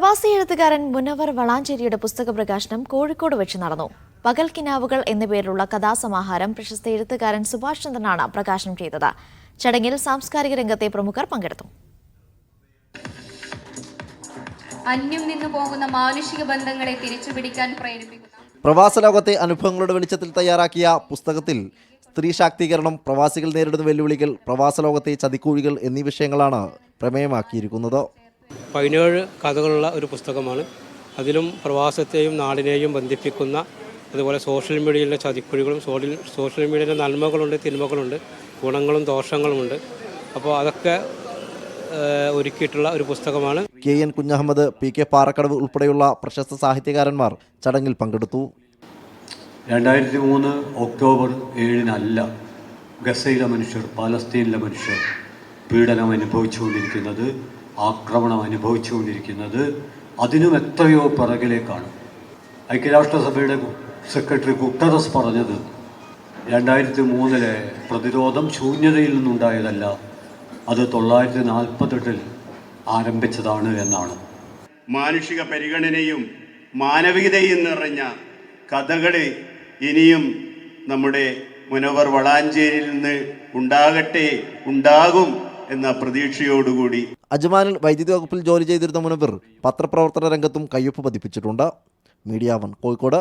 പ്രവാസി എഴുത്തുകാരൻ മുനവർ വളാഞ്ചേരിയുടെ പുസ്തക പ്രകാശനം കോഴിക്കോട് വെച്ച് നടന്നു. പകൽ കിനാവുകൾ എന്ന പേരിലുള്ള കഥാസമാഹാരം പ്രശസ്ത എഴുത്തുകാരൻ സുഭാഷ് ചന്ദ്രനാണ് പ്രകാശനം ചെയ്തത്. ചടങ്ങിൽ സാംസ്കാരിക രംഗത്തെ പ്രമുഖർ പങ്കെടുത്തു. അന്യം നിന്നു പോകുന്ന മാനുഷിക ബന്ധങ്ങളെ തിരിച്ചുപിടിക്കാൻ പ്രേരിപ്പിക്കുന്ന പ്രവാസ ലോകത്തെ അനുഭവങ്ങളുടെ വെളിച്ചത്തിൽ തയ്യാറാക്കിയ പുസ്തകത്തിൽ സ്ത്രീ ശാക്തീകരണം, പ്രവാസികൾ നേരിടുന്ന വെല്ലുവിളികൾ, പ്രവാസ ലോകത്തെ ചതിക്കുഴികൾ എന്നീ വിഷയങ്ങളാണ് പ്രമേയമാക്കിയിരിക്കുന്നത്. 17 കഥകളുള്ള ഒരു പുസ്തകമാണ്. അതിലും പ്രവാസത്തെയും നാടിനെയും ബന്ധിപ്പിക്കുന്ന, അതുപോലെ സോഷ്യൽ മീഡിയയിലെ ചതിക്കുഴികളും, സോഷ്യൽ മീഡിയയിലെ നന്മകളുണ്ട്, തിന്മകളുണ്ട്, ഗുണങ്ങളും ദോഷങ്ങളുമുണ്ട്. അപ്പോൾ അതൊക്കെ ഒരുക്കിയിട്ടുള്ള ഒരു പുസ്തകമാണ്. KN കുഞ്ഞഹമ്മദ്, PK പാറക്കടവ് ഉൾപ്പെടെയുള്ള പ്രശസ്ത സാഹിത്യകാരന്മാർ ചടങ്ങിൽ പങ്കെടുത്തു. 2003 ഒക്ടോബർ 7 ഗസയിലെ മനുഷ്യർ, പാലസ്തീനിലെ മനുഷ്യർ പീഡനം അനുഭവിച്ചുകൊണ്ടിരിക്കുന്നത്, ആക്രമണം അനുഭവിച്ചുകൊണ്ടിരിക്കുന്നത് അതിനും എത്രയോ പിറകിലേക്കാണ്. ഐക്യരാഷ്ട്രസഭയുടെ സെക്രട്ടറി ഗുട്ടറസ് പറഞ്ഞത് 2003 പ്രതിരോധം ശൂന്യതയിൽ നിന്നുണ്ടായതല്ല, അത് 1948 ആരംഭിച്ചതാണ് എന്നാണ്. മാനുഷിക പരിഗണനയും മാനവികതയും നിറഞ്ഞ കഥകൾ ഇനിയും നമ്മുടെ മുനവർ വളാഞ്ചേരിയിൽ നിന്ന് ഉണ്ടാകും എന്ന പ്രതീക്ഷയോടുകൂടി. അജ്മാനിൽ വൈദ്യുതി വകുപ്പിൽ ജോലി ചെയ്തിരുന്ന മുനവർ പത്രപ്രവർത്തന രംഗത്തും കയ്യൊപ്പ് പതിപ്പിച്ചിട്ടുണ്ട്. മീഡിയ 1 കോഴിക്കോട്.